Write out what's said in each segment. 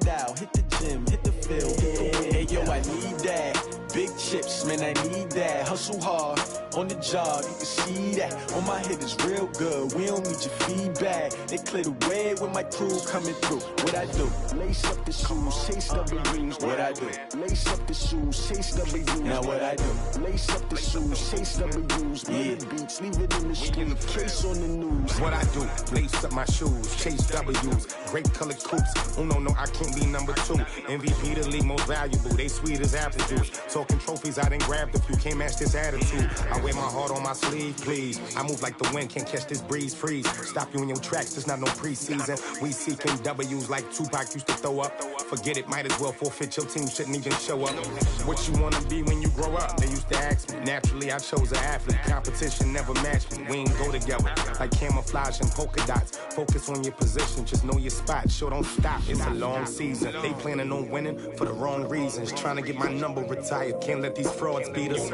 it out, hit the gym, hit the field, hit the win. Hey yo, I need that. Big chips, man, I need that. Hustle hard, on the job, you can see that. On my hit is real good, we don't need your feedback. They clear the way with my crew coming through. What I do? Lace up the shoes, chase W's. What I do? Lace up the shoes, chase W's. Now what I do? Lace up the shoes, chase W's. Yeah, beats, leave it in the street, case on the news. What I do? Lace up my shoes, chase W's. Great colored coops. Oh no, I can't be number 2. MVP the league most valuable. They sweet as apple juice. Talking trophies, I done grabbed a few. Can't match this attitude. I wear my heart on my sleeve, please. I move like the wind, can't catch this breeze. Freeze. Stop you in your tracks, there's not no preseason. We seeking W's like Tupac used to throw up. Forget it, might as well forfeit. Your team shouldn't even show up. What you wanna be when you grow up? They used to ask me. Naturally, I chose an athlete. Competition never matched me. We ain't go together like camouflage and polka dots. Focus on your position, just know your spot. Sure, don't stop. It's a long season. They planning on winning for the wrong reasons. Trying to get my number retired. Can't let these frauds beat us.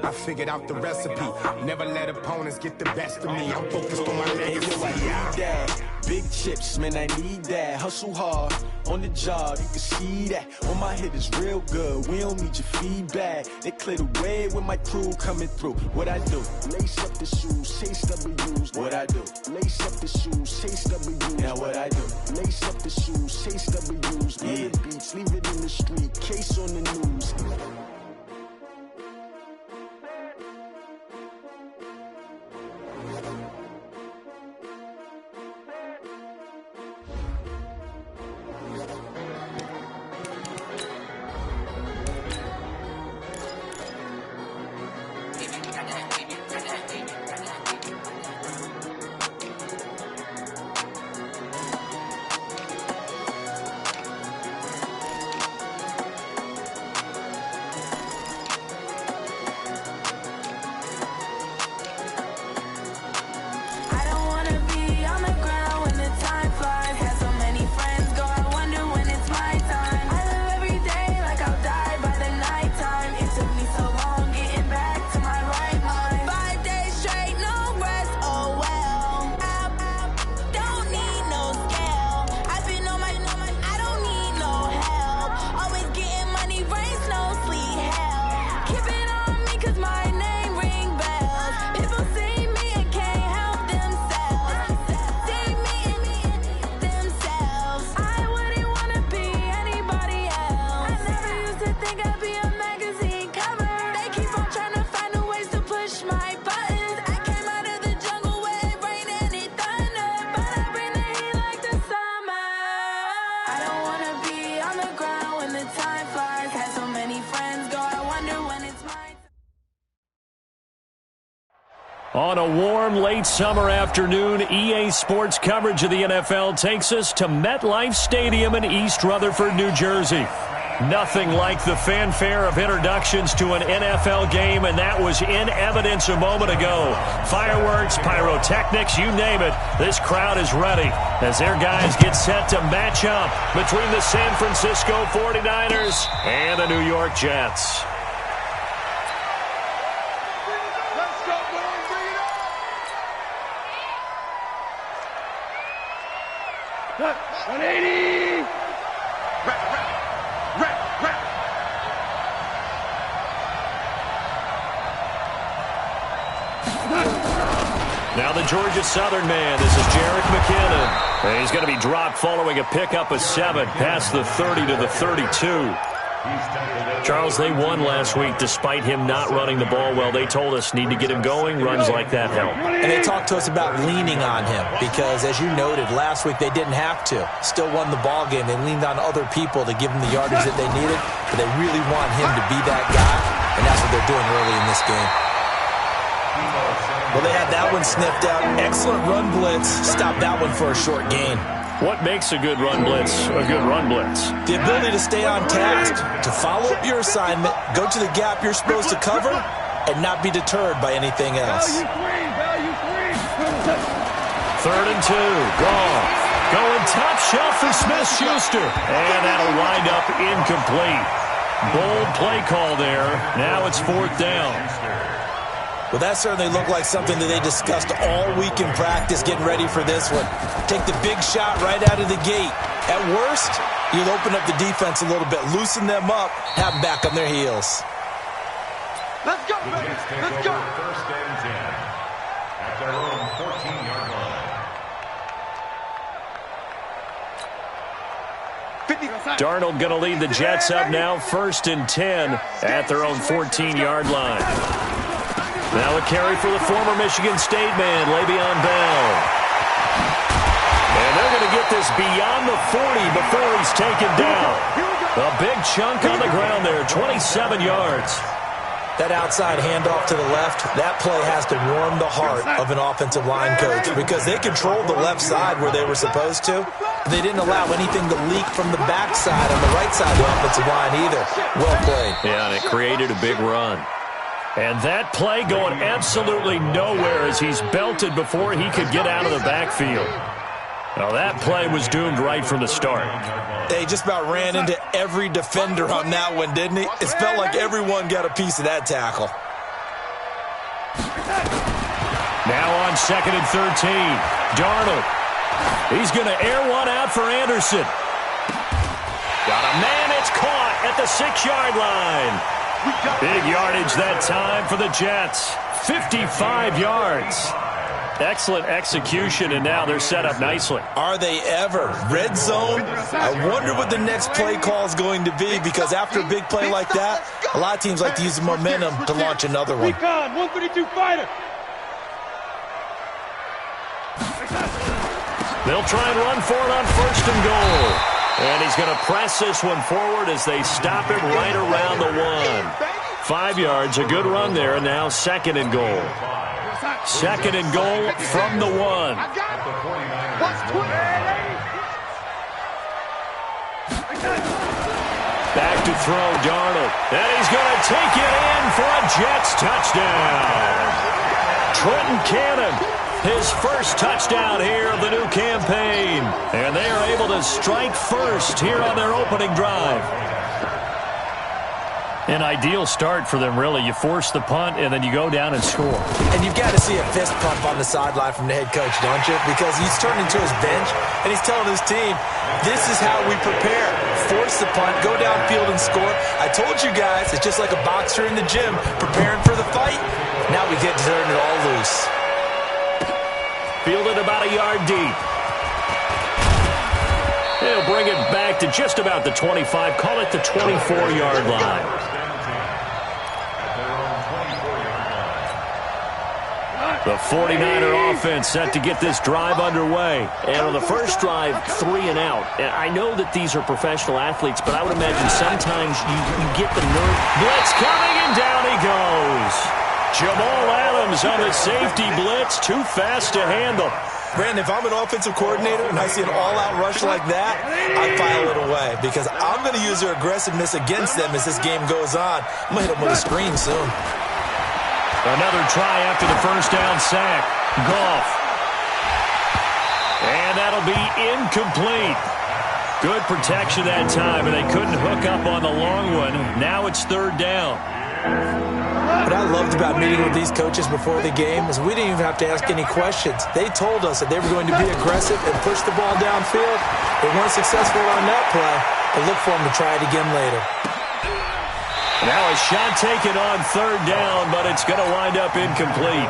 I figured out the recipe. Never let opponents get the best of me. I'm focused on my legacy. I need that. Big chips, man, I need that. Hustle hard, on the job, you can see that. On my hit is real good, we don't need your feedback. They clear the way with my crew coming through. What I do? Lace up the shoes, chase W's. What I do? Lace up the shoes, chase W's. Now what I do? Lace up the shoes, chase W's. Yeah, beats, leave it in the street, case on the news. On a warm, late summer afternoon, EA Sports coverage of the NFL takes us to MetLife Stadium in East Rutherford, New Jersey. Nothing like the fanfare of introductions to an NFL game, and that was in evidence a moment ago. Fireworks, pyrotechnics, you name it, this crowd is ready as their guys get set to match up between the San Francisco 49ers and the New York Jets. Now the Georgia Southern man, this is Jerick McKinnon. And he's going to be dropped following a pickup of 7 past the 30 to the 32. Charles, they won last week despite him not running the ball well. They told us need to get him going. Runs like that help. And they talked to us about leaning on him because, as you noted, last week they didn't have to. Still won the ball game. They leaned on other people to give them the yardage that they needed, but they really want him to be that guy, and that's what they're doing early in this game. Well, they had that one sniffed out. Excellent run blitz. Stopped that one for a short gain. What makes a good run blitz a good run blitz? The ability to stay on task, to follow up your assignment, go to the gap you're supposed to cover, and not be deterred by anything else. 3rd and 2. Goff going top shelf for Smith-Schuster. And that'll wind up incomplete. Bold play call there. Now it's 4th down. Well, that certainly looked like something that they discussed all week in practice getting ready for this one. Take the big shot right out of the gate. At worst, You'll open up the defense a little bit, loosen them up, have them back on their heels. Let's go, baby. Let's go. First and 10 at their own 14-yard line. Darnold going to lead the Jets up now, 1st and 10 at their own 14-yard line. Now a carry for the former Michigan State man, Le'Veon Bell. And they're going to get this beyond the 40 before he's taken down. A big chunk on the ground there, 27 yards. That outside handoff to the left, that play has to warm the heart of an offensive line coach because they controlled the left side where they were supposed to. They didn't allow anything to leak from the backside on the right side of the offensive line either. Well played. Yeah, and it created a big run. And that play going absolutely nowhere as he's belted before he could get out of the backfield. Well, that play was doomed right from the start. They just about ran into every defender on that one, didn't he? It felt like everyone got a piece of that tackle. Now on 2nd and 13, Darnold. He's going to air one out for Anderson. Got a man, it's caught at the 6-yard line. Big yardage that time for the Jets. 55 yards. Excellent execution, and now they're set up nicely. Are they ever? Red zone? I wonder what the next play call is going to be because after a big play like that, a lot of teams like to use the momentum to launch another one. 132 fighter. They'll try and run for it on 1st and goal. And he's going to press this one forward as they stop him right around the 1. 5 yards, a good run there, and now 2nd and goal. 2nd and goal from the 1. Back to throw, Darnold. And he's going to take it in for a Jets touchdown. Trenton Cannon, his first touchdown here of the new campaign. And they are able to strike first here on their opening drive. An ideal start for them, really. You force the punt, and then you go down and score. And you've got to see a fist pump on the sideline from the head coach, don't you? Because he's turning to his bench, and he's telling his team, this is how we prepare. Force the punt, go downfield and score. I told you guys, it's just like a boxer in the gym preparing for the fight. Now we get to turn it all loose. Fielded about a yard deep. He'll bring it back to just about the 25. Call it the 24-yard line. The 49er offense set to get this drive underway. And on the first drive, 3 and out. And I know that these are professional athletes, but I would imagine sometimes you get the nerve. Blitz coming, and down he goes. Jamal Adams on the safety blitz, too fast to handle. Brandon, if I'm an offensive coordinator and I see an all-out rush like that, I file it away because I'm going to use their aggressiveness against them as this game goes on. I'm going to hit them with a screen soon. Another try after the first down sack. Goff. And that'll be incomplete. Good protection that time, and they couldn't hook up on the long one. Now it's 3rd down. What I loved about meeting with these coaches before the game is we didn't even have to ask any questions. They told us that they were going to be aggressive and push the ball downfield. They weren't successful on that play, but look for them to try it again later. Now a shot taken on 3rd down, but it's going to wind up incomplete.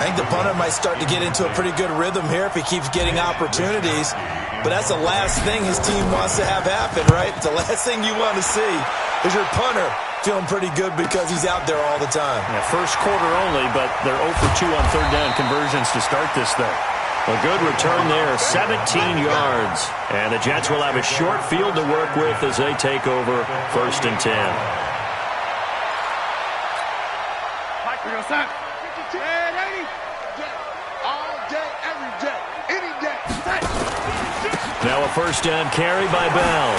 I think the punter might start to get into a pretty good rhythm here if he keeps getting opportunities. But that's the last thing his team wants to have happen, right? The last thing you want to see is your punter feeling pretty good because he's out there all the time. Yeah, first quarter only, but they're 0 for 2 on 3rd down conversions to start this thing. A good return there, 17 yards. And the Jets will have a short field to work with as they take over 1st and 10. Now a first down carry by Bell.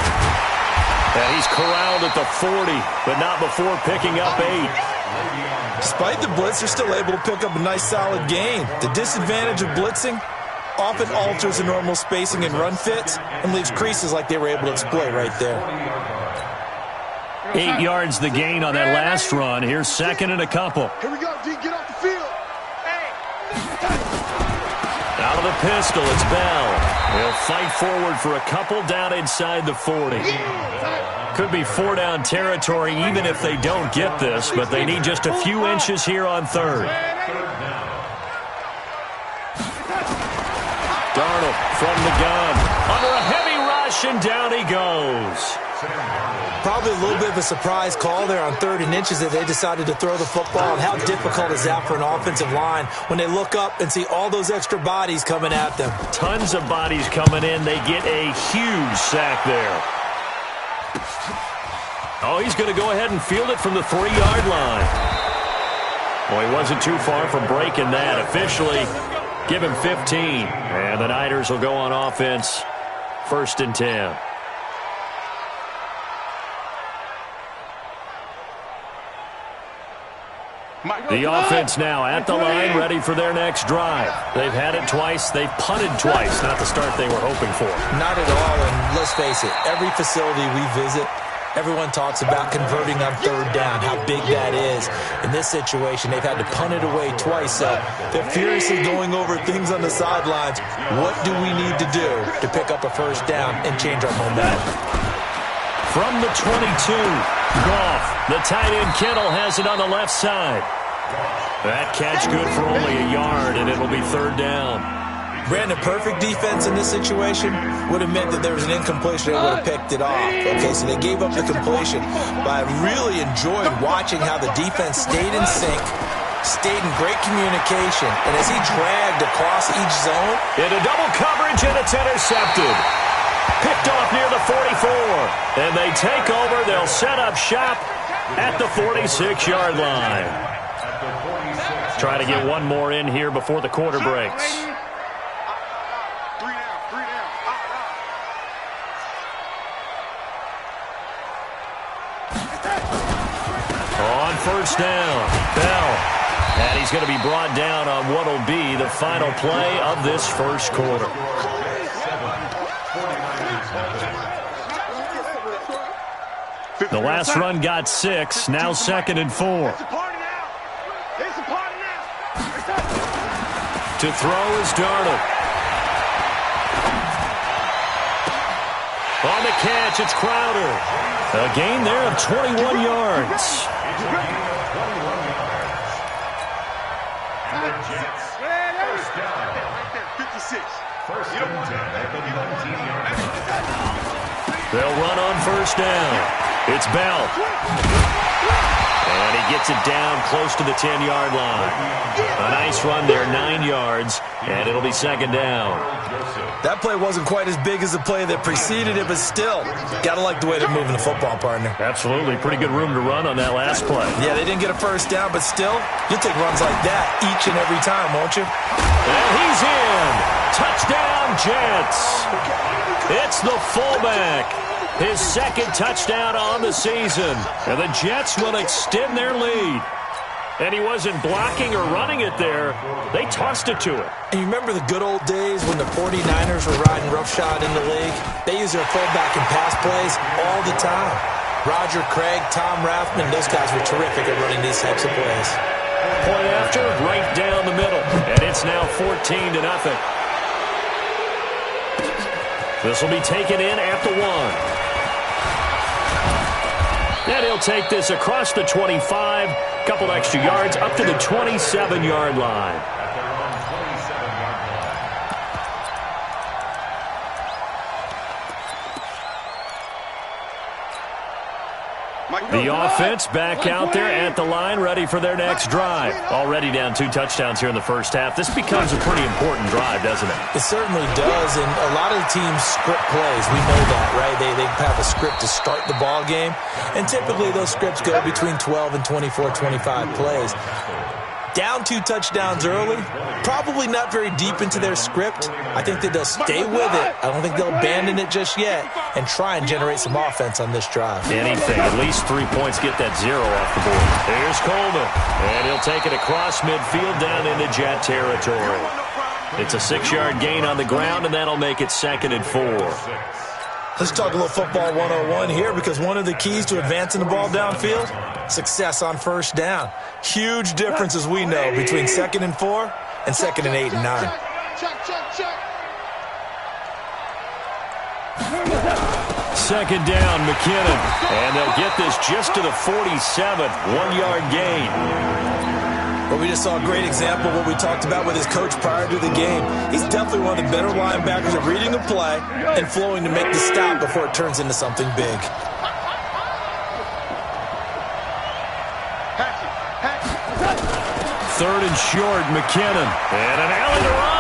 And he's corralled at the 40, but not before picking up 8. Despite the blitz, they're still able to pick up a nice solid gain. The disadvantage of blitzing often alters the normal spacing and run fits and leaves creases like they were able to exploit right there. 8 yards the gain on that last run. Here's 2nd and a couple. Here we go, D. Get off the field. Out of the pistol. It's Bell. He'll fight forward for a couple down inside the 40. Could be 4-down territory even if they don't get this, but they need just a few inches here on third. Darnold from the gun. Under a heavy rush, and down he goes. Probably a little bit of a surprise call there on 3rd and inches that they decided to throw the football. And how difficult is that for an offensive line when they look up and see all those extra bodies coming at them? Tons of bodies coming in. They get a huge sack there. Oh, he's going to go ahead and field it from the 3-yard line. Well, he wasn't too far from breaking that. Officially, give him 15. And the Niners will go on offense. 1st and 10. The offense now at the line, ready for their next drive. They've had it twice. They've punted twice. Not the start they were hoping for. Not at all, and let's face it, every facility we visit, everyone talks about converting on 3rd down, how big that is. In this situation, they've had to punt it away twice, so they're furiously going over things on the sidelines. What do we need to do to pick up a 1st down and change our momentum? From the 22, Goff. The tight end Kittle has it on the left side. That catch good for only a yard, and it'll be 3rd down. Brandon, perfect defense in this situation would have meant that there was an incompletion. They would have picked it off. Okay, so they gave up the completion. But I really enjoyed watching how the defense stayed in sync, stayed in great communication, and as he dragged across each zone. Into double coverage, and it's intercepted. Picked off near the 44. And they take over. They'll set up shop at the 46-yard line. Try to get one more in here before the quarter breaks. On 1st down, Bell. And he's going to be brought down on what will be the final play of this 1st quarter. The last run got 6. Now 2nd and 4. To throw is Darnold. On the catch, it's Crowder. A gain there of 21 yards. They'll run on 1st down. It's Bell. And he gets it down close to the 10-yard line. A nice run there, 9 yards, and it'll be 2nd down. That play wasn't quite as big as the play that preceded it, but still, got to like the way they're moving the football, partner. Absolutely. Pretty good room to run on that last play. Yeah, they didn't get a 1st down, but still, you'll take runs like that each and every time, won't you? And he's in. Touchdown, Jets. It's the fullback. His 2nd touchdown on the season. And the Jets will extend their lead. And he wasn't blocking or running it there. They tossed it to him. And you remember the good old days when the 49ers were riding roughshod in the league? They used their fullback in pass plays all the time. Roger Craig, Tom Rathman, those guys were terrific at running these types of plays. Point after, right down the middle. And it's now 14-0. This will be taken in at the 1. And he'll take this across the 25, couple extra yards, up to the 27-yard line. The offense back out there at the line, ready for their next drive. Already down 2 touchdowns here in the 1st half. This becomes a pretty important drive, doesn't it? It certainly does, and a lot of the teams script plays. We know that, right? They have a script to start the ball game, and typically those scripts go between 12 and 24, 25 plays. Down 2 touchdowns early, probably not very deep into their script. I think that they'll stay with it. I don't think they'll abandon it just yet and try and generate some offense on this drive. Anything. At least 3 points, get that 0 off the board. Here's Coleman, and he'll take it across midfield down into Jet territory. It's a 6-yard gain on the ground, and that'll make it 2nd and 4. Let's talk a little football 101 here, because one of the keys to advancing the ball downfield, success on 1st down. Huge difference, as we know, between 2nd and 4 and 2nd and 8 and 9. Second down, McKinnon. And they'll get this just to the 47. 1-yard gain. Well, we just saw a great example of what we talked about with his coach prior to the game. He's definitely one of the better linebackers at reading the play and flowing to make the stop before it turns into something big. Third and short, McKinnon. And an alley to run.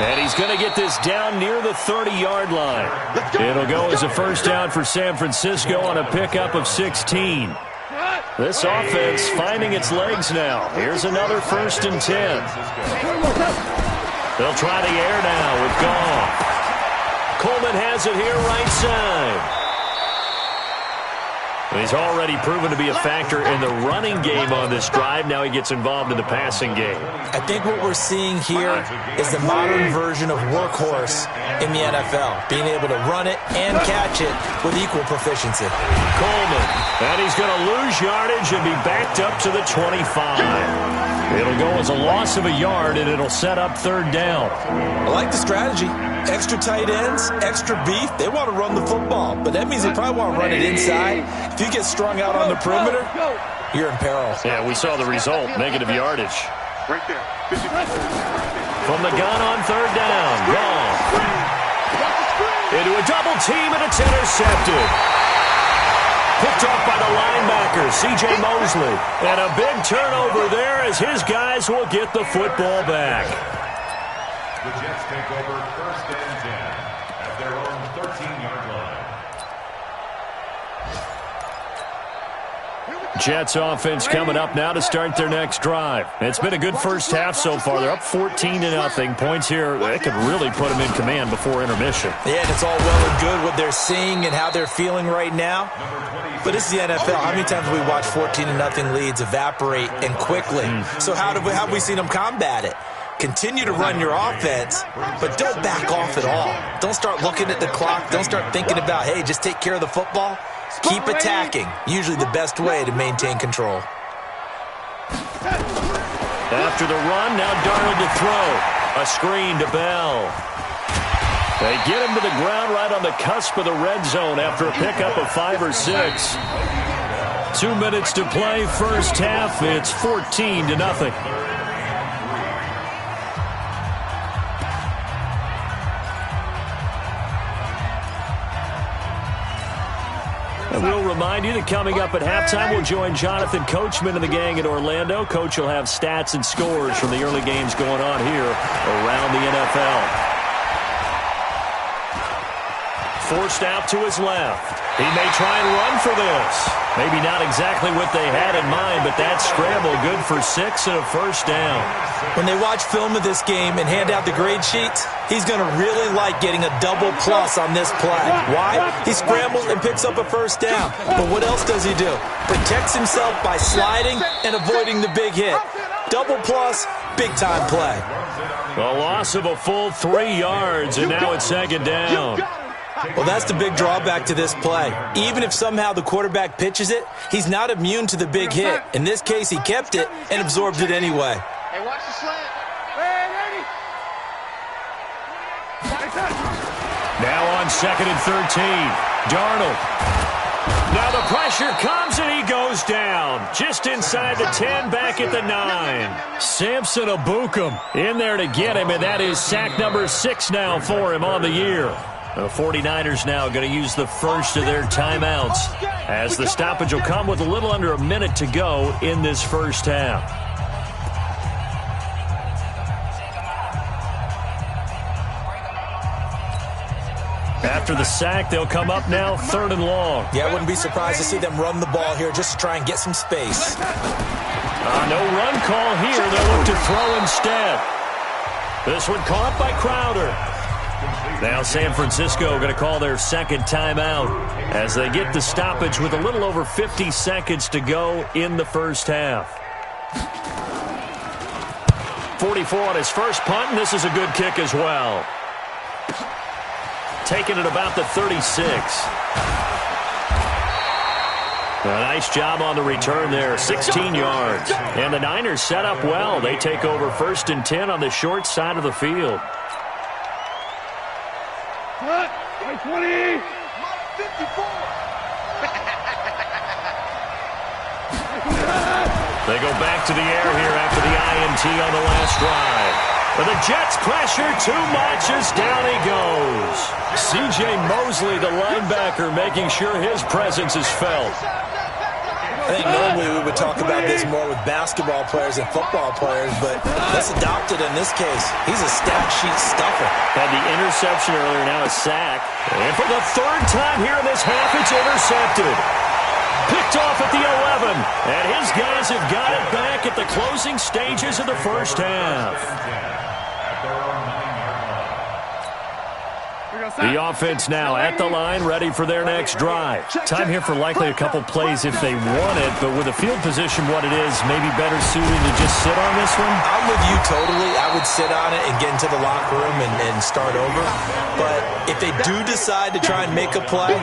And he's going to get this down near the 30-yard line. It'll go as a first down for San Francisco on a pickup of 16. This offense finding its legs now. Here's another 1st and 10. They'll try the air now with Goff. Coleman has it here right side. He's already proven to be a factor in the running game on this drive. Now he gets involved in the passing game. I think what we're seeing here is the modern version of workhorse in the NFL, being able to run it and catch it with equal proficiency. Coleman, and he's going to lose yardage and be backed up to the 25. It'll go as a loss of a yard, and it'll set up 3rd down. I like the strategy. Extra tight ends, extra beef. They want to run the football, but that means they probably want to run it inside. If you get strung out on the perimeter, you're in peril. Yeah, we saw the result, negative yardage. Right there. From the gun on 3rd down, gone. Into a double team, and it's intercepted. Picked off by the linebacker, C.J. Mosley. And a big turnover there as his guys will get the football back. The Jets take over 1st and 10 at their own 13-yard line. Jets offense coming up now to start their next drive. It's been a good first half so far. They're up 14-0. Points here, they could really put them in command before intermission. Yeah, and it's all well and good what they're seeing and how they're feeling right now. But this is the NFL. How many times have we watched 14-0 leads evaporate and quickly? So how have we seen them combat it? Continue to run your offense, but don't back off at all. Don't start looking at the clock. Don't start thinking about, hey, just take care of the football. Keep attacking. Usually the best way to maintain control. After the run, now Darnold to throw. A screen to Bell. They get him to the ground right on the cusp of the red zone after a pickup of 5 or 6. 2 minutes to play, first half. It's 14-0. And we'll remind you that coming up at halftime, we'll join Jonathan Coachman and the gang at Orlando. Coach will have stats and scores from the early games going on here around the NFL. Forced out to his left. He may try and run for this. Maybe not exactly what they had in mind, but that scramble good for 6 and a first down. When they watch film of this game and hand out the grade sheets, he's going to really like getting a double plus on this play. Why? He scrambles and picks up a first down. But what else does he do? Protects himself by sliding and avoiding the big hit. Double plus, big-time play. A loss of a full 3 yards, and now it's 2nd down. Well, that's the big drawback to this play. Even if somehow the quarterback pitches it, he's not immune to the big hit. In this case, he kept it and absorbed it anyway. Hey, watch the slant. Now on 2nd and 13. Darnold. Now the pressure comes and he goes down. Just inside the 10, back at the 9. Samson Abukum in there to get him, and that is sack number 6 now for him on the year. The 49ers now going to use the first of their timeouts as the stoppage will come with a little under a minute to go in this first half. After the sack, they'll come up now 3rd and long. Yeah, I wouldn't be surprised to see them run the ball here just to try and get some space. No run call here. They'll look to throw instead. This one caught by Crowder. Now San Francisco going to call their 2nd timeout as they get the stoppage with a little over 50 seconds to go in the first half. 44 on his first punt, and this is a good kick as well. Taking it about the 36. A nice job on the return there, 16 yards. And the Niners set up well. They take over 1st and 10 on the short side of the field. 20. 54. They go back to the air here after the INT on the last drive. But the Jets pressure too much as down he goes. C.J. Mosley, the linebacker, making sure his presence is felt. I think normally we would talk about this more with basketball players and football players, but let's adopt it in this case. He's a stat sheet stuffer. Had the interception earlier, now a sack. And for the 3rd time here in this half, it's intercepted. Picked off at the 11. And his guys have got it back at the closing stages of the first half. The offense now at the line, ready for their next drive. Time here for likely a couple plays if they want it, but with the field position what it is, maybe better suited to just sit on this one? I'm with you totally. I would sit on it and get into the locker room and start over. But if they do decide to try and make a play,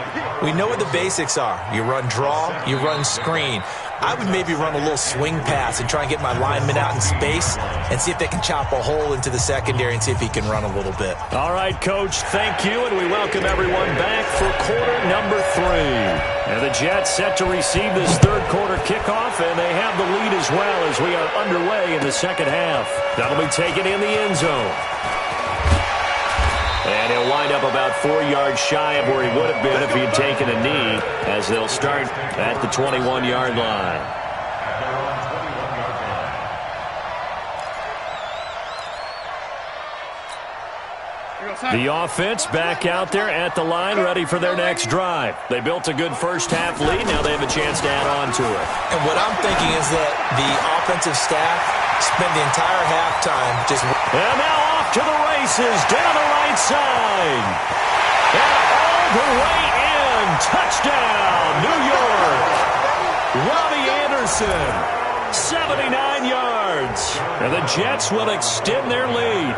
we know what the basics are. You run draw, you run screen. I would maybe run a little swing pass and try and get my lineman out in space and see if they can chop a hole into the secondary and see if he can run a little bit. All right, Coach, thank you, and we welcome everyone back for quarter number 3. And the Jets set to receive this 3rd quarter kickoff, and they have the lead as well as we are underway in the second half. That'll be taken in the end zone. And he'll wind up about 4 yards shy of where he would have been if he had taken a knee, as they'll start at the 21-yard line. The offense back out there at the line, ready for their next drive. They built a good first half lead. Now they have a chance to add on to it. And what I'm thinking is that the offensive staff spent the entire halftime just... And now off to the races, down the right side. And all the way in. Touchdown, New York. Robbie Anderson, 79 yards. And the Jets will extend their lead.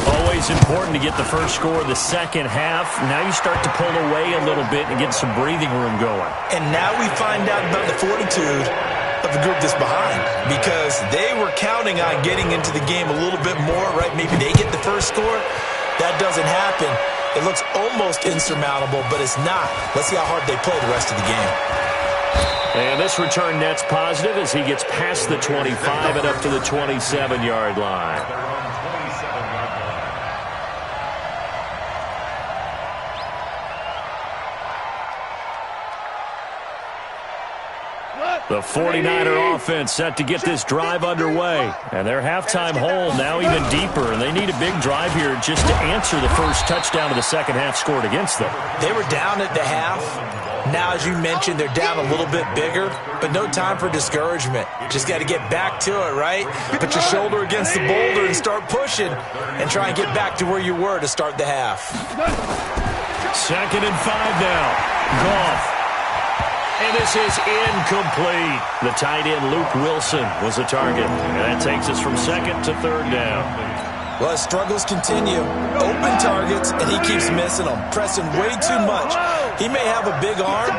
Always important to get the first score of the second half. Now you start to pull away a little bit and get some breathing room going. And now we find out about the fortitude of the group that's behind, because they were counting on getting into the game a little bit more, right? Maybe they get the first score. That doesn't happen. It looks almost insurmountable, but it's not. Let's see how hard they play the rest of the game. And this return net's positive as he gets past the 25 and up to the 27-yard line. The 49er offense set to get this drive underway. And their halftime hole now even deeper. And they need a big drive here just to answer the first touchdown of the second half scored against them. They were down at the half. Now, as you mentioned, they're down a little bit bigger. But no time for discouragement. Just got to get back to it, right? Put your shoulder against the boulder and start pushing. And try and get back to where you were to start the half. 2nd and 5 now. Goff. And this is incomplete. The tight end, Luke Wilson, was the target. And that takes us from 2nd to 3rd down. Well, his struggles continue. Open targets, and he keeps missing them, pressing way too much. He may have a big arm,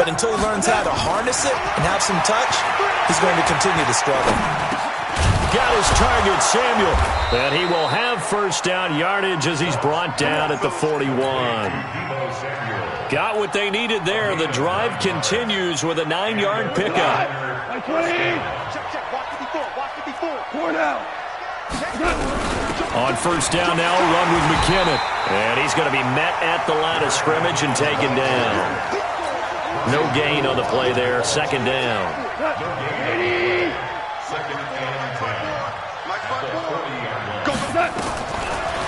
but until he learns how to harness it and have some touch, he's going to continue to struggle. Got his target, Samuel. And he will have first down yardage as he's brought down at the 41. Got what they needed there. The drive continues with a 9-yard pickup. On first down now, run with McKinnon. And he's going to be met at the line of scrimmage and taken down. No gain on the play there. 2nd down.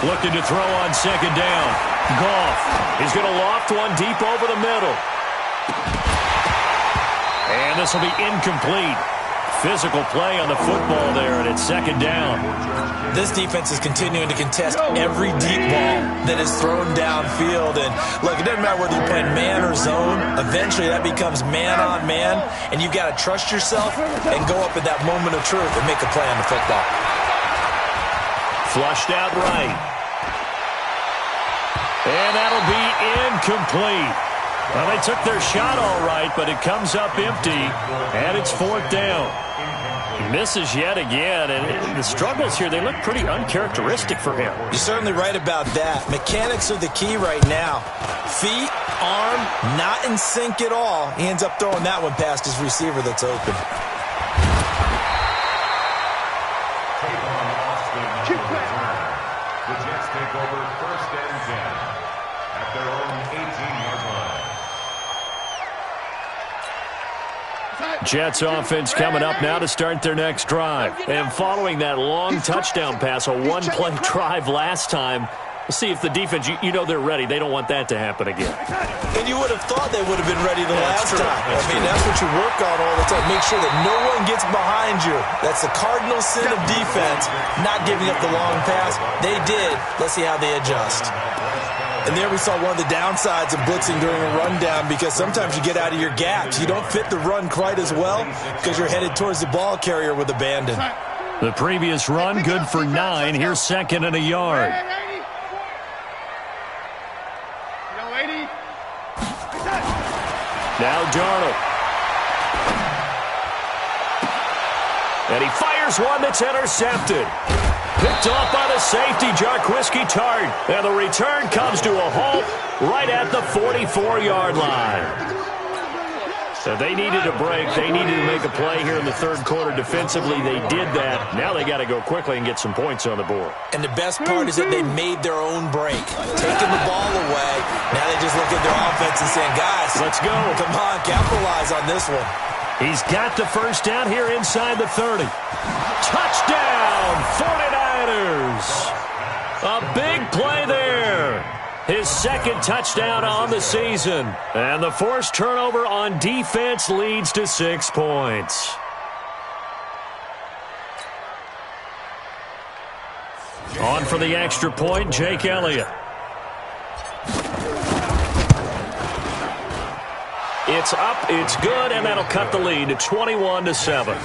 Looking to throw on 2nd down. Goff. He's going to loft one deep over the middle. And this will be incomplete. Physical play on the football there, and it's 2nd down. This defense is continuing to contest every deep ball that is thrown downfield. And look, it doesn't matter whether you're playing man or zone. Eventually that becomes man on man, and you've got to trust yourself and go up at that moment of truth and make a play on the football. Flushed out right. And that'll be incomplete. Well, they took their shot all right, but it comes up empty, and it's 4th down. He misses yet again, and the struggles here, they look pretty uncharacteristic for him. You're certainly right about that. Mechanics are the key right now. Feet, arm, not in sync at all. He ends up throwing that one past his receiver that's open. The Jets take over 1st and 10 at their own 18-yard line. Jets offense coming up now to start their next drive. And following that long touchdown pass, a one-play drive last time, we'll see if the defense, you know they're ready. They don't want that to happen again. And you would have thought they would have been ready the last time. That's what you work on all the time. Make sure that no one gets behind you. That's the cardinal sin of defense, not giving up the long pass. They did. Let's see how they adjust. And there we saw one of the downsides of blitzing during a rundown, because sometimes you get out of your gaps. You don't fit the run quite as well because you're headed towards the ball carrier with abandon. The previous run, good for 9. Here's 2nd and a yard. Now Darnold. And he fires one that's intercepted. Picked off by the safety, Jarquiski Tart. And the return comes to a halt right at the 44-yard line. So they needed a break. They needed to make a play here in the 3rd quarter defensively. They did that. Now they got to go quickly and get some points on the board. And the best part is that they made their own break. Taking the ball away. Now they just look at their offense and saying, guys, let's go. Come on, capitalize on this one. He's got the first down here inside the 30. Touchdown, 49ers. A big play there. His 2nd touchdown on the season. And the forced turnover on defense leads to 6 points. On for the extra point, Jake Elliott. It's up, it's good, and that'll cut the lead to 21-7.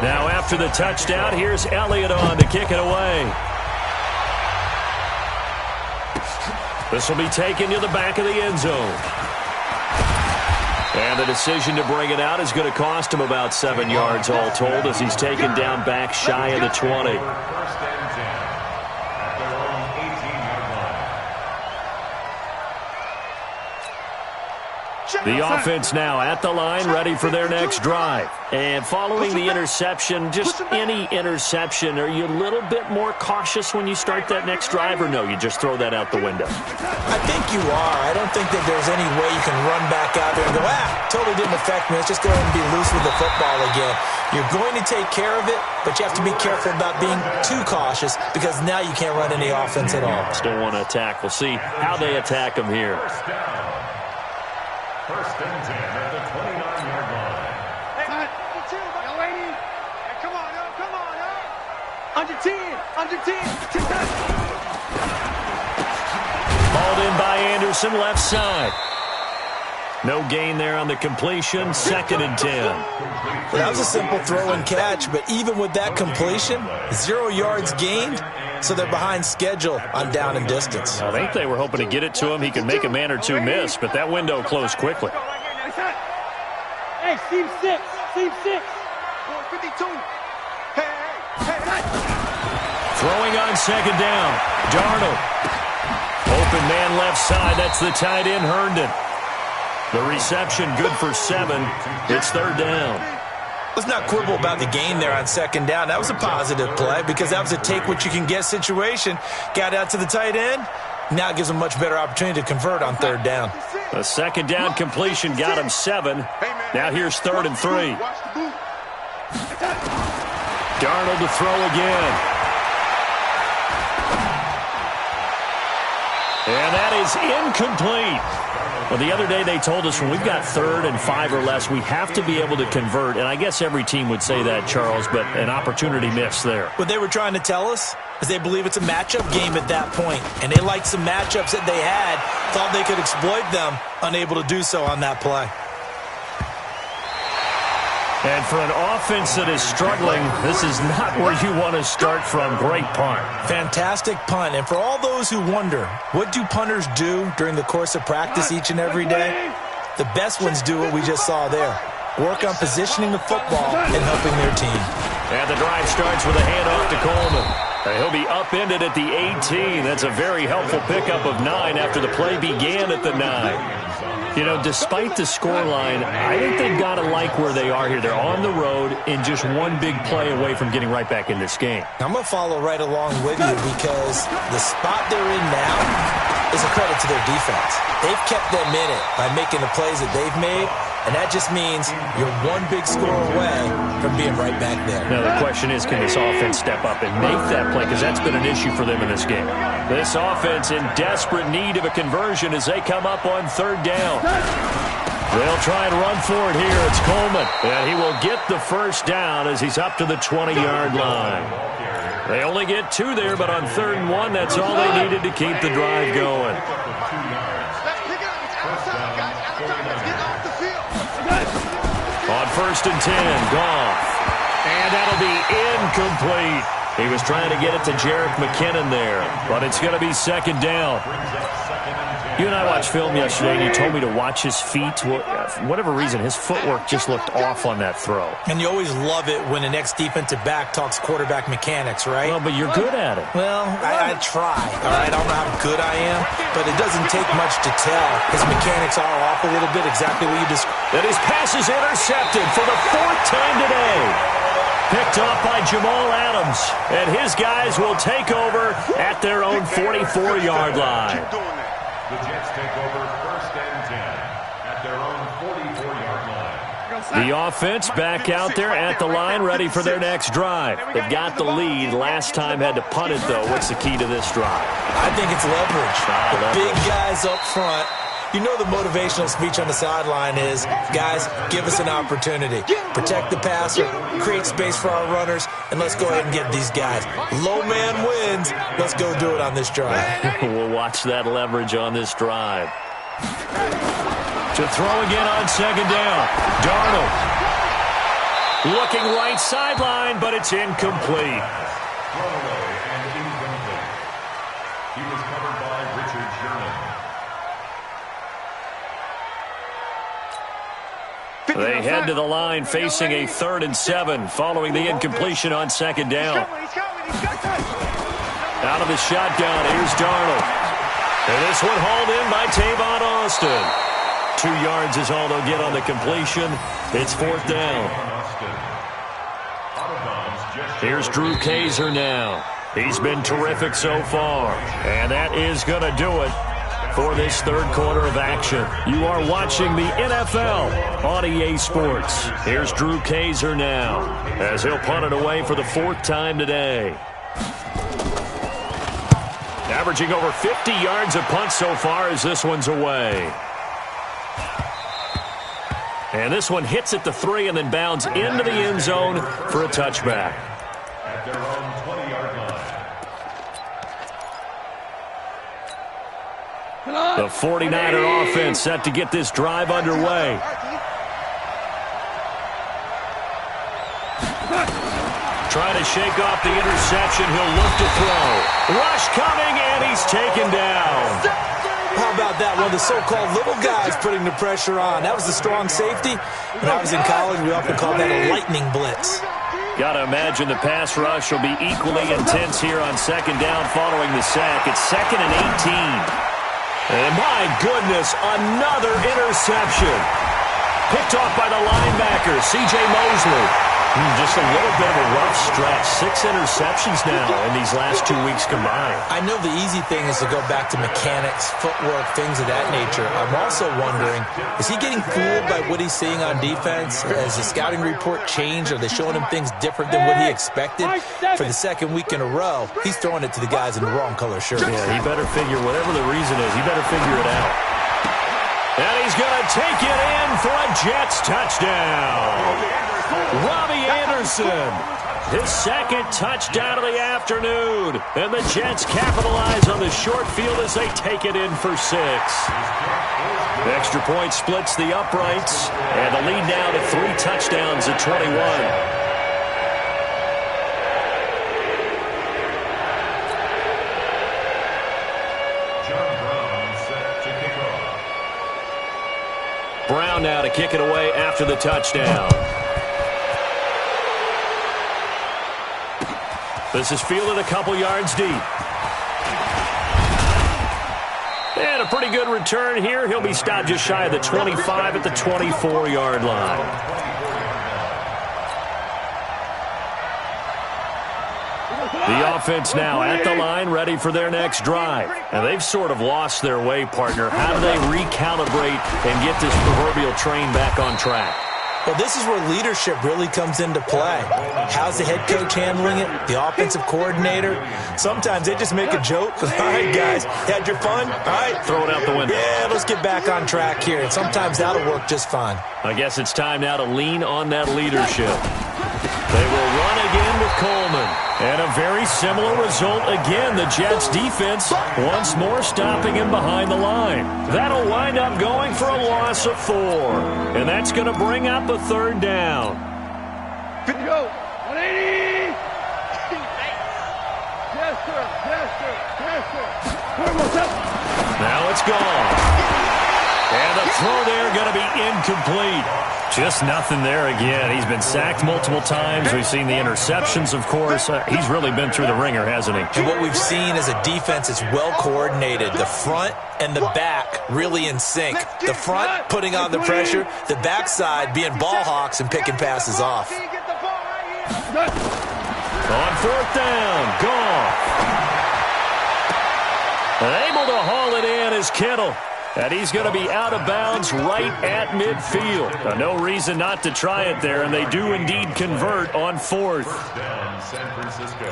Now after the touchdown, here's Elliott on to kick it away. This will be taken to the back of the end zone. And the decision to bring it out is going to cost him about 7 yards all told, as he's taken down back shy of the 20. The offense now at the line, ready for their next drive. And following the interception, just any interception, are you a little bit more cautious when you start that next drive, or no, you just throw that out the window? I think you are. I don't think that there's any way you can run back out there and go, totally didn't affect me. Let's just go ahead and be loose with the football again. You're going to take care of it, but you have to be careful about being too cautious, because now you can't run any offense at all. Still want to attack. We'll see how they attack them here. 1st and 10 at the 29-yard line. Hey, come on, Under 10. Hauled in by Anderson, left side. No gain there on the completion, 2nd and 10. Well, that was a simple throw and catch, but even with that completion, 0 yards gained, so they're behind schedule on down and distance. I think they were hoping to get it to him. He could make a man or two miss, but that window closed quickly. Hey, Steve 6. 52. Hey. Throwing on 2nd down. Darnold. Open man left side. That's the tight end, Herndon. The reception good for 7. It's 3rd down. Let's not quibble about the gain there on 2nd down. That was a positive play, because that was a take-what-you-can-get situation. Got out to the tight end. Now it gives him a much better opportunity to convert on 3rd down. The 2nd down completion got him 7. Now here's 3rd and 3. Darnold to throw again. And that is incomplete. Well, the other day they told us when we've got 3rd and 5 or less, we have to be able to convert. And I guess every team would say that, Charles, but an opportunity missed there. What they were trying to tell us is they believe it's a matchup game at that point. And they liked some matchups that they had, thought they could exploit them, unable to do so on that play. And for an offense that is struggling, this is not where you want to start from. Great punt. Fantastic punt. And for all those who wonder, what do punters do during the course of practice each and every day? The best ones do what we just saw there. Work on positioning the football and helping their team. And the drive starts with a handoff to Coleman. And he'll be upended at the 18. That's a very helpful pickup of 9 after the play began at the 9. You know, despite the scoreline, I think they've got to like where they are here. They're on the road and just one big play away from getting right back in this game. I'm going to follow right along with you because the spot they're in now is a credit to their defense. They've kept them in it by making the plays that they've made, and that just means you're one big score away from being right back there. Now, the question is, can this offense step up and make that play? Because that's been an issue for them in this game. This offense in desperate need of a conversion as they come up on 3rd down. They'll try and run for it here. It's Coleman. And he will get the first down as he's up to the 20-yard line. They only get 2 there, but on 3rd and 1, that's all they needed to keep the drive going. On 1st and 10, Goff. And that'll be incomplete. He was trying to get it to Jerick McKinnon there, but it's going to be 2nd down. You and I watched film yesterday, and you told me to watch his feet. For whatever reason, his footwork just looked off on that throw. And you always love it when the next defensive back talks quarterback mechanics, right? Well, but you're good at it. Well, I try, all right? I don't know how good I am, but it doesn't take much to tell. His mechanics are off a little bit, exactly what you described. And his pass is intercepted for the 4th time today. Picked off by Jamal Adams. And his guys will take over at their own 44-yard line. The Jets take over 1st and 10 at their own 44-yard line. The offense back out there at the line, ready for their next drive. They've got the lead. Last time had to punt it, though. What's the key to this drive? I think it's leverage. The big guys up front. You know the motivational speech on the sideline is, guys, give us an opportunity. Protect the passer, create space for our runners, and let's go ahead and get these guys. Low man wins. Let's go do it on this drive. We'll watch that leverage on this drive. To throw again on 2nd down. Darnold. Looking right sideline, but it's incomplete. Thrown away and incomplete. He was covered by Richard Sherman. They head to the line facing a 3rd and 7 following the incompletion on 2nd down. Out of the shotgun, here's Darnold. And this one hauled in by Tavon Austin. 2 yards is all they'll get on the completion. It's 4th down. Here's Drew Kaiser now. He's been terrific so far. And that is going to do it for this 3rd quarter of action. You are watching the NFL on EA Sports. Here's Drew Kaiser now as he'll punt it away for the 4th time today. Averaging over 50 yards a punt so far as this one's away. And this one hits at the 3 and then bounds into the end zone for a touchback. At their own 20-yard line. The 49er offense set to get this drive underway. Trying to shake off the interception. He'll look to throw. Rush coming, and he's taken down. How about that? One of the so-called little guys putting the pressure on. That was the strong safety. When I was in college, we often called that a lightning blitz. Got to imagine the pass rush will be equally intense here on 2nd down following the sack. It's 2nd and 18. And my goodness, another interception. Picked off by the linebacker, C.J. Mosley. Just a little bit of a rough stretch. 6 interceptions now in these last 2 weeks combined. I know the easy thing is to go back to mechanics, footwork, things of that nature. I'm also wondering, is he getting fooled by what he's seeing on defense? Has the scouting report changed? Are they showing him things different than what he expected? For the 2nd week in a row, he's throwing it to the guys in the wrong color shirt. Yeah, he better figure, whatever the reason is, he better figure it out. And he's going to take it in for a Jets touchdown. Robbie Anderson His second touchdown of the afternoon. And the Jets capitalize on the short field as they take it in for 6. Extra point splits the uprights. And the lead now to 3 touchdowns at 21. Brown now to kick it away after the touchdown. This is fielded a couple yards deep. And a pretty good return here. He'll be stopped just shy of the 25 at the 24-yard line. The offense now at the line, ready for their next drive. And they've sort of lost their way, partner. How do they recalibrate and get this proverbial train back on track? Well, this is where leadership really comes into play. How's the head coach handling it? The offensive coordinator? Sometimes they just make a joke. All right, guys, had your fun? All right. Throw it out the window. Yeah, let's get back on track here. And sometimes that'll work just fine. I guess it's time now to lean on that leadership. They will run again with Coleman. And a very similar result again. The Jets defense once more stopping him behind the line. That'll wind up going for a loss of 4. And that's going to bring up a 3rd down. Good to go. 180. Yes, sir. Yes, sir. Yes, sir. Now it's gone. And the throw there going to be incomplete. Just nothing there again. He's been sacked multiple times. We've seen the interceptions, of course. He's really been through the ringer, hasn't he? And what we've seen is a defense that's well coordinated. The front and the back really in sync. The front putting on the pressure. The backside being ball hawks and picking passes off. On 4th down, Goff. Able to haul it in is Kittle. And he's going to be out of bounds right at midfield. No reason not to try it there, and they do indeed convert on 4th. First down, San Francisco.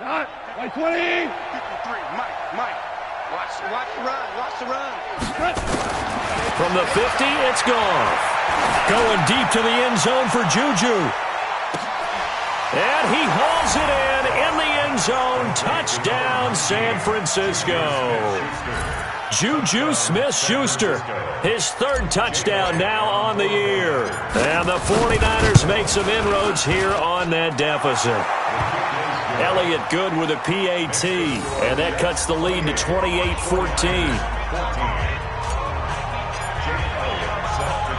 Not 120. 53. Mike. Watch the run. From the 50, it's Goff. Going deep to the end zone for Juju. And he hauls it in the end zone. Touchdown, San Francisco. Juju Smith-Schuster, his 3rd touchdown now on the year. And the 49ers make some inroads here on that deficit. Elliott good with a PAT, and that cuts the lead to 28-14.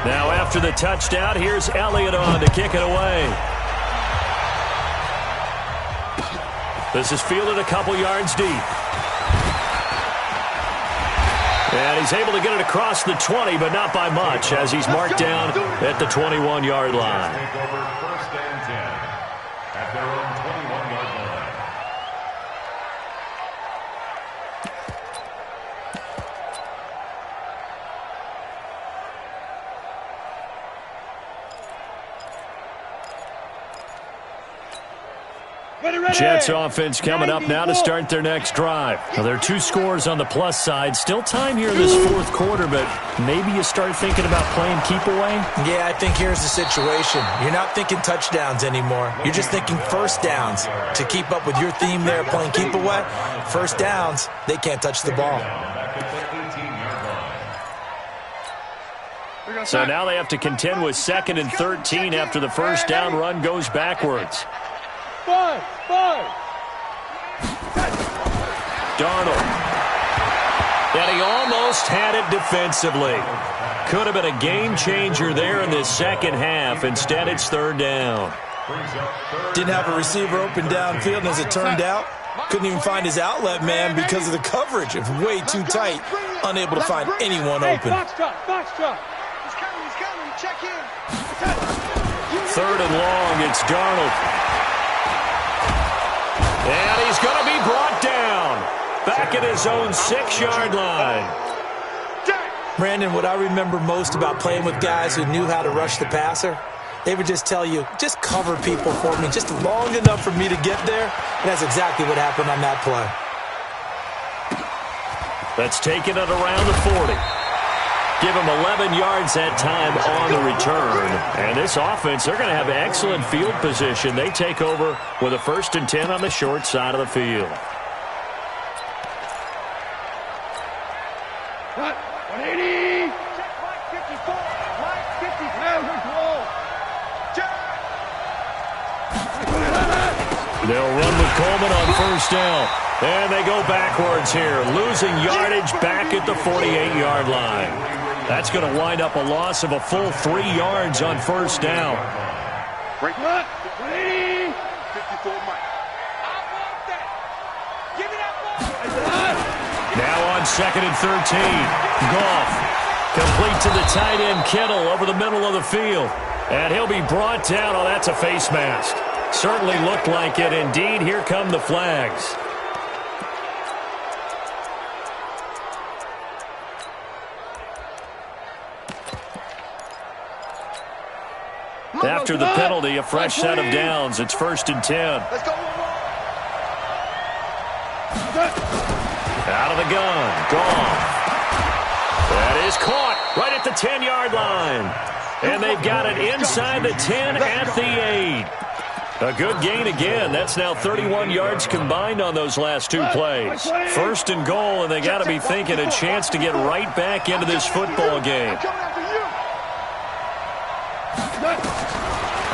Now after the touchdown, here's Elliott on to kick it away. This is fielded a couple yards deep. And he's able to get it across the 20, but not by much, as he's marked down at the 21-yard line. Take over 1st and 10 at their own 21-yard line. Jets offense coming up now to start their next drive. Now, there are 2 scores on the plus side. Still time here this 4th quarter, but maybe you start thinking about playing keep away? Yeah, I think here's the situation. You're not thinking touchdowns anymore. You're just thinking 1st downs. To keep up with your theme there, playing keep away, 1st downs, they can't touch the ball. So now they have to contend with 2nd and 13 after the 1st down run goes backwards. 5. Darnold. And he almost had it defensively. Could have been a game changer there in this 2nd half. Instead, it's 3rd down. Didn't have a receiver open downfield, and as it turned out, couldn't even find his outlet man because of the coverage. It was way too tight. Unable to find anyone open. Box drop. He's coming. Check in. 3rd and long, it's Darnold. And he's going to be brought down. Back at his own 6-yard line. Brandon, what I remember most about playing with guys who knew how to rush the passer, they would just tell you, just cover people for me, just long enough for me to get there. And that's exactly what happened on that play. That's taken at around the 40. Give them 11 yards that time on the return. And this offense, they're going to have excellent field position. They take over with a 1st and 10 on the short side of the field. Cut. 180. Check Mike 54. Mike 54. They'll run with Coleman on 1st down. And they go backwards here, losing yardage back at the 48-yard line. That's going to wind up a loss of a full 3 yards on 1st down. Break cut. 180. 54 Mike. I want that. Give me that ball. Now on 2nd and 13. Goff complete to the tight end Kittle over the middle of the field. And he'll be brought down. Oh, that's a face mask. Certainly looked like it. Indeed, here come the flags. After the penalty, a fresh set of downs. It's 1st and 10. Let's go. Out of the gun. Gone. That is caught right at the 10-yard line. And they've got it inside the 10 at the 8. A good gain again. That's now 31 yards combined on those last 2 plays. 1st and goal, and they got to be thinking a chance to get right back into this football game.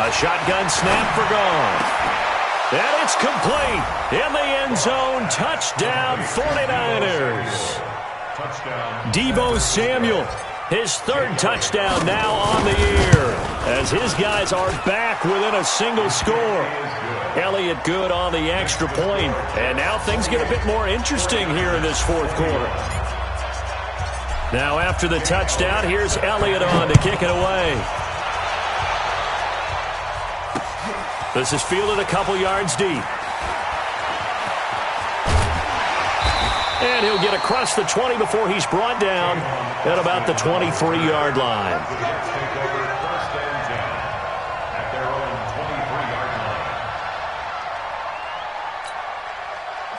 A shotgun snap for Goff. And it's complete. In the end zone. Touchdown, 49ers. Touchdown. Deebo Samuel, his 3rd touchdown now on the year, as his guys are back within a single score. Elliott good on the extra point. And now things get a bit more interesting here in this 4th quarter. Now after the touchdown, here's Elliott on to kick it away. This is fielded a couple yards deep. And he'll get across the 20 before he's brought down at about the 23-yard line. Jets take over 1st and 10 at their own 23-yard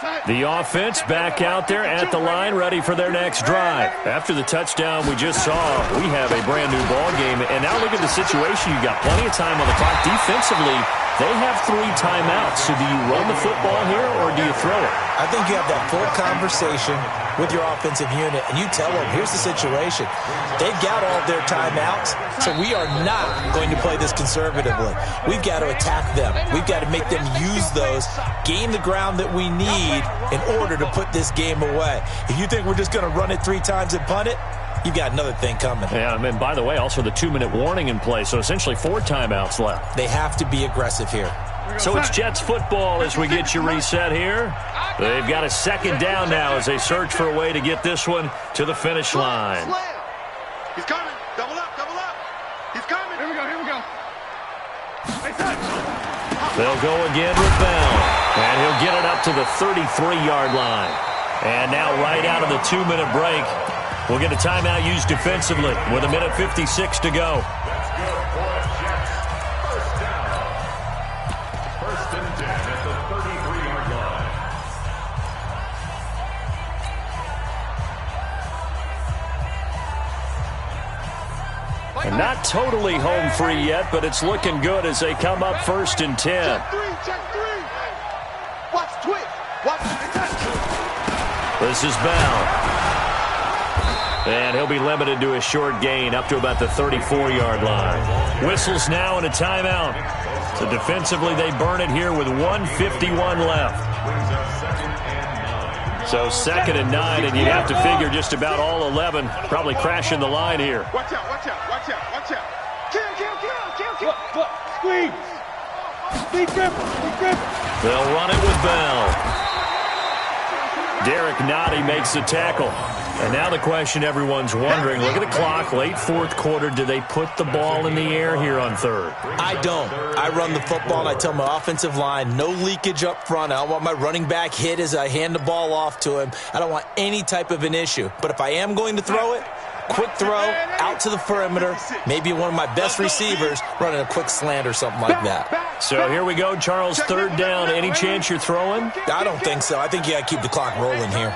line. The offense back out there at the line, ready for their next drive. After the touchdown we just saw, we have a brand-new ball game. And now look at the situation. You've got plenty of time on the clock. Defensively, they have 3 timeouts. So do you run the football here or do you throw it? I think you have that full conversation with your offensive unit, and you tell them, here's the situation. They've got all of their timeouts, so we are not going to play this conservatively. We've got to attack them. We've got to make them use those, gain the ground that we need in order to put this game away. If you think we're just going to run it 3 times and punt it, you've got another thing coming. Yeah, and by the way, also the 2-minute warning in play, so essentially 4 timeouts left. They have to be aggressive here. So it's Jets football as we get you reset here. They've got a 2nd down now as they search for a way to get this one to the finish line. He's coming. Double up, double up. He's coming. Here we go, here we go. They'll go again with Bell. And he'll get it up to the 33-yard line. And now right out of the 2-minute break, we'll get a timeout used defensively with 1:56 to go. That's good for the Jets. 1st down. 1st and 10 at the 33-yard line. And not totally home free yet, but it's looking good as they come up 1st and 10. Check 3, check 3. Watch twitch. Watch the This is Bell. And he'll be limited to a short gain up to about the 34-yard line. Whistles now and a timeout. So defensively they burn it here with 1:51 left. So 2nd and 9, and you have to figure just about all 11 probably crashing the line here. Watch out, watch out, watch out, watch out. Kill. Look. Squeeze. Be careful. They'll run it with Bell. Derek Nottie makes the tackle. And now the question everyone's wondering, look at the clock, late 4th quarter, do they put the ball in the air here on 3rd? I don't. I run the football, and I tell my offensive line, no leakage up front. I don't want my running back hit as I hand the ball off to him. I don't want any type of an issue. But if I am going to throw it, quick throw, out to the perimeter, maybe one of my best receivers running a quick slant or something like that. So here we go, Charles, 3rd down. Any chance you're throwing? I don't think so. I think you got to keep the clock rolling here.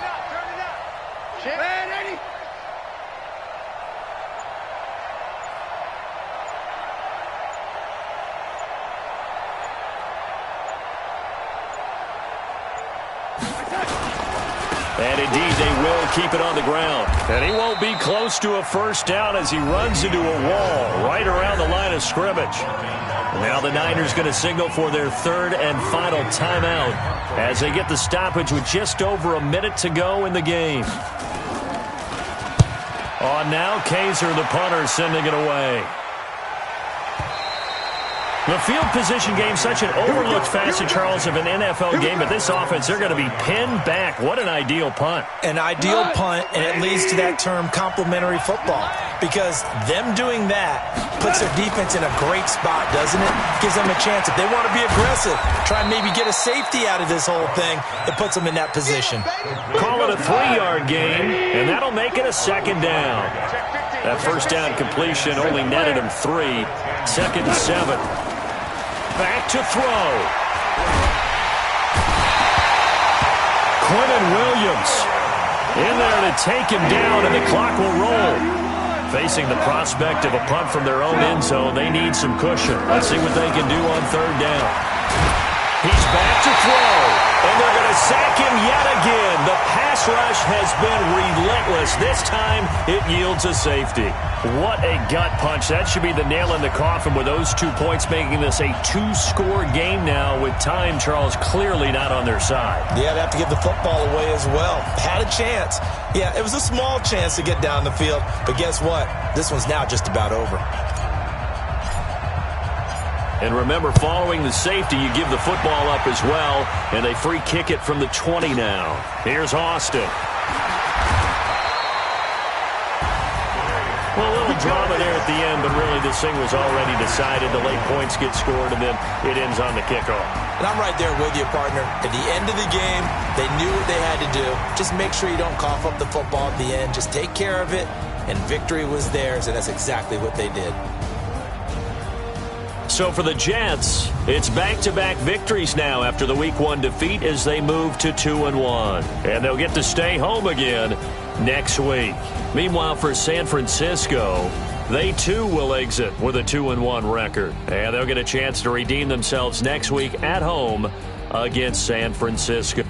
And indeed, they will keep it on the ground. And he won't be close to a first down as he runs into a wall right around the line of scrimmage. Now the Niners going to signal for their third and final timeout as they get the stoppage with just over a minute to go in the game. On now, Kaiser, the punter, sending it away. The field position game, such an overlooked facet, Charles, of an NFL game, but this offense, they're going to be pinned back. What an ideal punt. An ideal punt, and it leads to that term complementary football, because them doing that puts their defense in a great spot, doesn't it? Gives them a chance. If they want to be aggressive, try and maybe get a safety out of this whole thing, it puts them in that position. Call it a 3-yard gain, and that'll make it a second down. That first down completion only netted him 3. Second and 7. Back to throw. Quinton Williams in there to take him down, and the clock will roll. Facing the prospect of a punt from their own end zone, they need some cushion. Let's see what they can do on third down. He's back to throw, and they're going to sack him yet again. The pass rush has been relentless. This time, it yields a safety. What a gut punch. That should be the nail in the coffin with those 2 points, making this a 2-score game now with time, Charles, clearly not on their side. Yeah, they have to give the football away as well. Had a chance. Yeah, it was a small chance to get down the field, but guess what? This one's now just about over. And remember, following the safety, you give the football up as well, and they free kick it from the 20 now. Here's Austin. Well, a little drama there at the end, but really this thing was already decided. The late points get scored, and then it ends on the kickoff. And I'm right there with you, partner. At the end of the game, they knew what they had to do. Just make sure you don't cough up the football at the end. Just take care of it, and victory was theirs, and that's exactly what they did. So for the Jets, it's back-to-back victories now after the Week 1 defeat as they move to 2-1. And they'll get to stay home again next week. Meanwhile, for San Francisco, they too will exit with a 2-1 record. And they'll get a chance to redeem themselves next week at home against San Francisco.